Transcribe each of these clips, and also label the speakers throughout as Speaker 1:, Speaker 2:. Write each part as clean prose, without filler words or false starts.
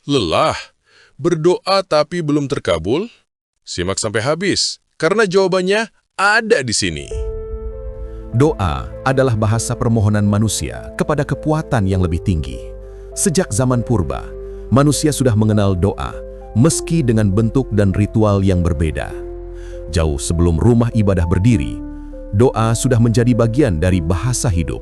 Speaker 1: Lelah? Berdoa tapi belum terkabul? Simak sampai habis, karena jawabannya ada di sini.
Speaker 2: Doa adalah bahasa permohonan manusia kepada kekuatan yang lebih tinggi. Sejak zaman purba, manusia sudah mengenal doa, meski dengan bentuk dan ritual yang berbeda. Jauh sebelum rumah ibadah berdiri, doa sudah menjadi bagian dari bahasa hidup.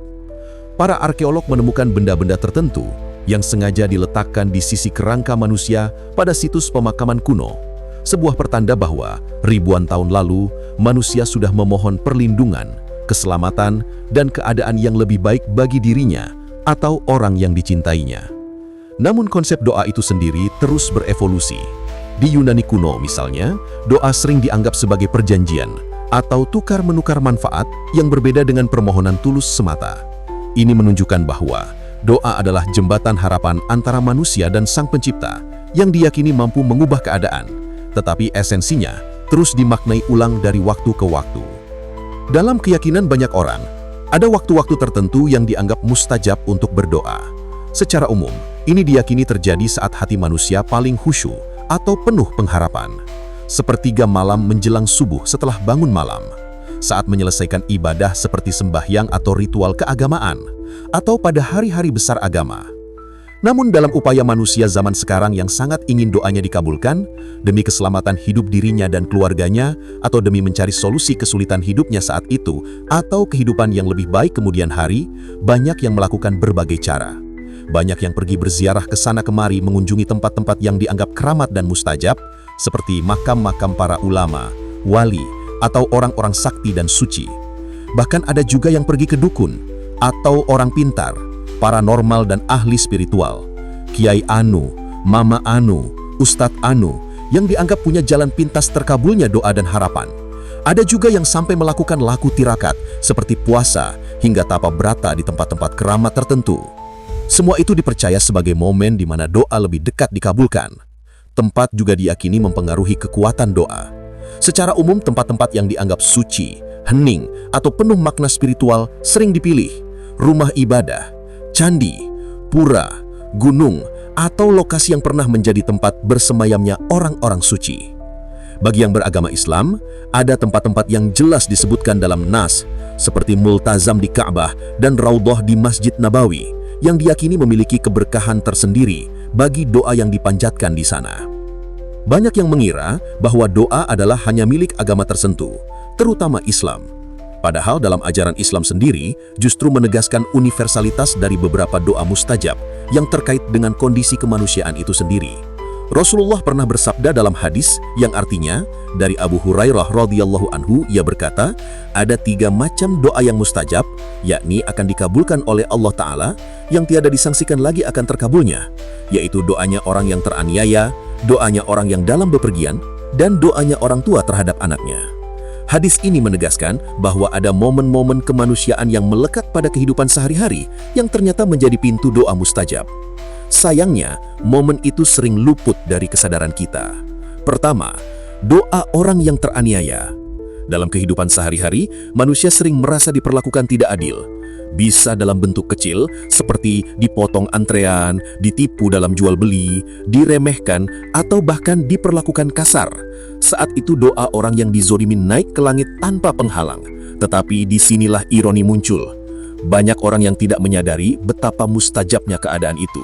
Speaker 2: Para arkeolog menemukan benda-benda tertentu yang sengaja diletakkan di sisi kerangka manusia pada situs pemakaman kuno. Sebuah pertanda bahwa ribuan tahun lalu, manusia sudah memohon perlindungan, keselamatan, dan keadaan yang lebih baik bagi dirinya atau orang yang dicintainya. Namun konsep doa itu sendiri terus berevolusi. Di Yunani kuno misalnya, doa sering dianggap sebagai perjanjian atau tukar-menukar manfaat yang berbeda dengan permohonan tulus semata. Ini menunjukkan bahwa doa adalah jembatan harapan antara manusia dan Sang Pencipta yang diyakini mampu mengubah keadaan, tetapi esensinya terus dimaknai ulang dari waktu ke waktu. Dalam keyakinan banyak orang, ada waktu-waktu tertentu yang dianggap mustajab untuk berdoa. Secara umum, ini diyakini terjadi saat hati manusia paling khusyuk atau penuh pengharapan. Sepertiga malam menjelang subuh setelah bangun malam, saat menyelesaikan ibadah seperti sembahyang atau ritual keagamaan, atau pada hari-hari besar agama. Namun dalam upaya manusia zaman sekarang yang sangat ingin doanya dikabulkan, demi keselamatan hidup dirinya dan keluarganya, atau demi mencari solusi kesulitan hidupnya saat itu, atau kehidupan yang lebih baik kemudian hari, banyak yang melakukan berbagai cara. Banyak yang pergi berziarah ke sana kemari mengunjungi tempat-tempat yang dianggap keramat dan mustajab, seperti makam-makam para ulama, wali, atau orang-orang sakti dan suci. Bahkan ada juga yang pergi ke dukun, atau orang pintar, paranormal dan ahli spiritual, Kiai Anu, Mama Anu, Ustadz Anu, yang dianggap punya jalan pintas terkabulnya doa dan harapan. Ada juga yang sampai melakukan laku tirakat, seperti puasa, hingga tapa berata di tempat-tempat keramat tertentu. Semua itu dipercaya sebagai momen di mana doa lebih dekat dikabulkan. Tempat juga diyakini mempengaruhi kekuatan doa. Secara umum, tempat-tempat yang dianggap suci, hening, atau penuh makna spiritual sering dipilih. Rumah ibadah, candi, pura, gunung, atau lokasi yang pernah menjadi tempat bersemayamnya orang-orang suci. Bagi yang beragama Islam, ada tempat-tempat yang jelas disebutkan dalam Nas, seperti Multazam di Ka'bah dan Raudhah di Masjid Nabawi, yang diyakini memiliki keberkahan tersendiri bagi doa yang dipanjatkan di sana. Banyak yang mengira bahwa doa adalah hanya milik agama tertentu, terutama Islam. Padahal dalam ajaran Islam sendiri justru menegaskan universalitas dari beberapa doa mustajab yang terkait dengan kondisi kemanusiaan itu sendiri. Rasulullah pernah bersabda dalam hadis yang artinya, dari Abu Hurairah radhiyallahu anhu, ia berkata, ada 3 macam doa yang mustajab, yakni akan dikabulkan oleh Allah Ta'ala, yang tiada disangsikan lagi akan terkabulnya, yaitu doanya orang yang teraniaya, doanya orang yang dalam bepergian, dan doanya orang tua terhadap anaknya. Hadis ini menegaskan bahwa ada momen-momen kemanusiaan yang melekat pada kehidupan sehari-hari yang ternyata menjadi pintu doa mustajab. Sayangnya, momen itu sering luput dari kesadaran kita. Pertama, doa orang yang teraniaya. Dalam kehidupan sehari-hari, manusia sering merasa diperlakukan tidak adil. Bisa dalam bentuk kecil, seperti dipotong antrean, ditipu dalam jual beli, diremehkan, atau bahkan diperlakukan kasar. Saat itu doa orang yang dizolimi naik ke langit tanpa penghalang. Tetapi disinilah ironi muncul. Banyak orang yang tidak menyadari betapa mustajabnya keadaan itu.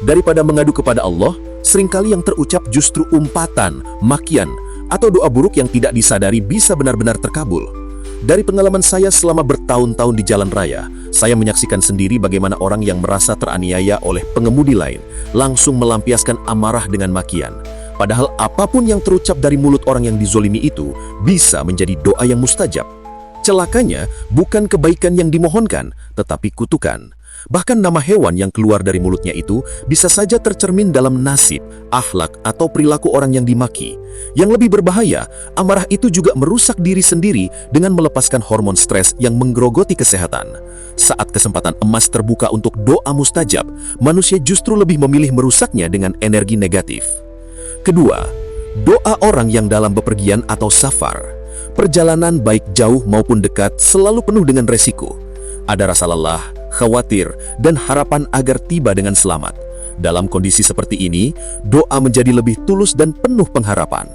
Speaker 2: Daripada mengadu kepada Allah, seringkali yang terucap justru umpatan, makian, atau doa buruk yang tidak disadari bisa benar-benar terkabul. Dari pengalaman saya selama bertahun-tahun di jalan raya, saya menyaksikan sendiri bagaimana orang yang merasa teraniaya oleh pengemudi lain langsung melampiaskan amarah dengan makian. Padahal apapun yang terucap dari mulut orang yang dizolimi itu bisa menjadi doa yang mustajab. Celakanya bukan kebaikan yang dimohonkan, tetapi kutukan. Bahkan nama hewan yang keluar dari mulutnya itu bisa saja tercermin dalam nasib, akhlak, atau perilaku orang yang dimaki. Yang lebih berbahaya, amarah itu juga merusak diri sendiri dengan melepaskan hormon stres yang menggerogoti kesehatan. Saat kesempatan emas terbuka untuk doa mustajab, manusia justru lebih memilih merusaknya dengan energi negatif. Kedua, doa orang yang dalam bepergian atau safar. Perjalanan baik jauh maupun dekat selalu penuh dengan resiko. Ada rasa lelah, khawatir, dan harapan agar tiba dengan selamat. Dalam kondisi seperti ini, doa menjadi lebih tulus dan penuh pengharapan.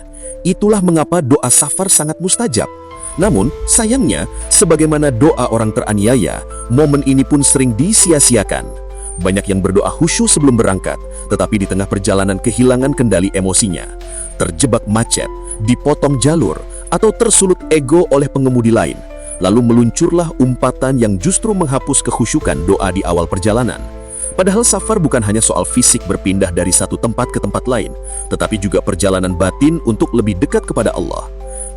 Speaker 2: Itulah mengapa doa safar sangat mustajab. Namun, sayangnya, sebagaimana doa orang teraniaya, momen ini pun sering disia-siakan. Banyak yang berdoa khusyuk sebelum berangkat, tetapi di tengah perjalanan kehilangan kendali emosinya, terjebak macet, dipotong jalur, atau tersulut ego oleh pengemudi lain. Lalu meluncurlah umpatan yang justru menghapus kekhusyukan doa di awal perjalanan. Padahal safar bukan hanya soal fisik berpindah dari satu tempat ke tempat lain, tetapi juga perjalanan batin untuk lebih dekat kepada Allah.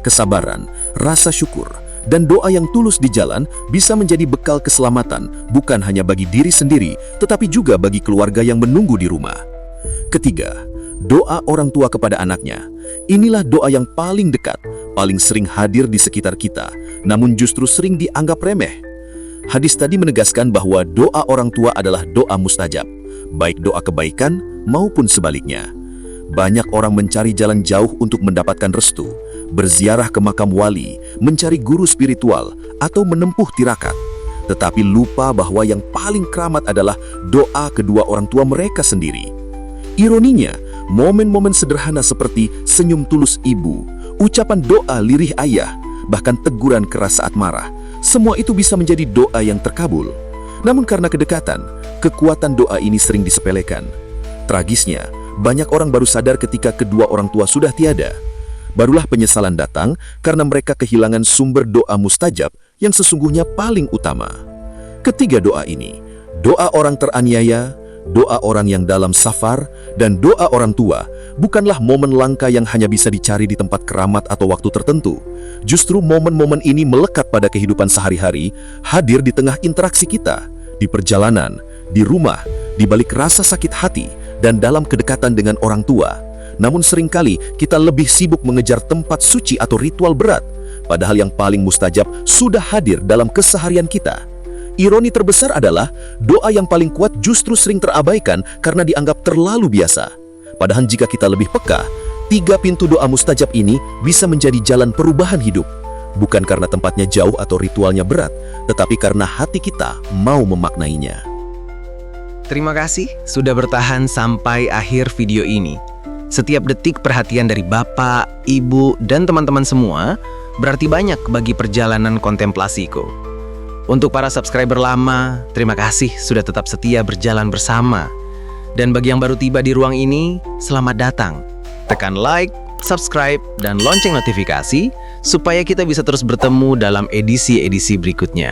Speaker 2: Kesabaran, rasa syukur, dan doa yang tulus di jalan bisa menjadi bekal keselamatan bukan hanya bagi diri sendiri, tetapi juga bagi keluarga yang menunggu di rumah. Ketiga, doa orang tua kepada anaknya. Inilah doa yang paling dekat, paling sering hadir di sekitar kita, namun justru sering dianggap remeh. Hadis tadi menegaskan bahwa doa orang tua adalah doa mustajab, baik doa kebaikan maupun sebaliknya. Banyak orang mencari jalan jauh untuk mendapatkan restu, berziarah ke makam wali, mencari guru spiritual, atau menempuh tirakat. Tetapi lupa bahwa yang paling keramat adalah doa kedua orang tua mereka sendiri. Ironinya, momen-momen sederhana seperti senyum tulus ibu, ucapan doa lirih ayah, bahkan teguran keras saat marah, semua itu bisa menjadi doa yang terkabul. Namun karena kedekatan, kekuatan doa ini sering disepelekan. Tragisnya, banyak orang baru sadar ketika kedua orang tua sudah tiada. Barulah penyesalan datang karena mereka kehilangan sumber doa mustajab yang sesungguhnya paling utama. Ketiga doa ini, doa orang teraniaya, doa orang yang dalam safar, dan doa orang tua, bukanlah momen langka yang hanya bisa dicari di tempat keramat atau waktu tertentu. Justru momen-momen ini melekat pada kehidupan sehari-hari, hadir di tengah interaksi kita, di perjalanan, di rumah, di balik rasa sakit hati, dan dalam kedekatan dengan orang tua. Namun seringkali kita lebih sibuk mengejar tempat suci atau ritual berat, padahal yang paling mustajab sudah hadir dalam keseharian kita. Ironi terbesar adalah doa yang paling kuat justru sering terabaikan karena dianggap terlalu biasa. Padahal jika kita lebih peka, 3 pintu doa mustajab ini bisa menjadi jalan perubahan hidup. Bukan karena tempatnya jauh atau ritualnya berat, tetapi karena hati kita mau memaknainya.
Speaker 3: Terima kasih sudah bertahan sampai akhir video ini. Setiap detik perhatian dari Bapak, Ibu, dan teman-teman semua berarti banyak bagi perjalanan kontemplasiku. Untuk para subscriber lama, terima kasih sudah tetap setia berjalan bersama. Dan bagi yang baru tiba di ruang ini, selamat datang. Tekan like, subscribe, dan lonceng notifikasi supaya kita bisa terus bertemu dalam edisi-edisi berikutnya.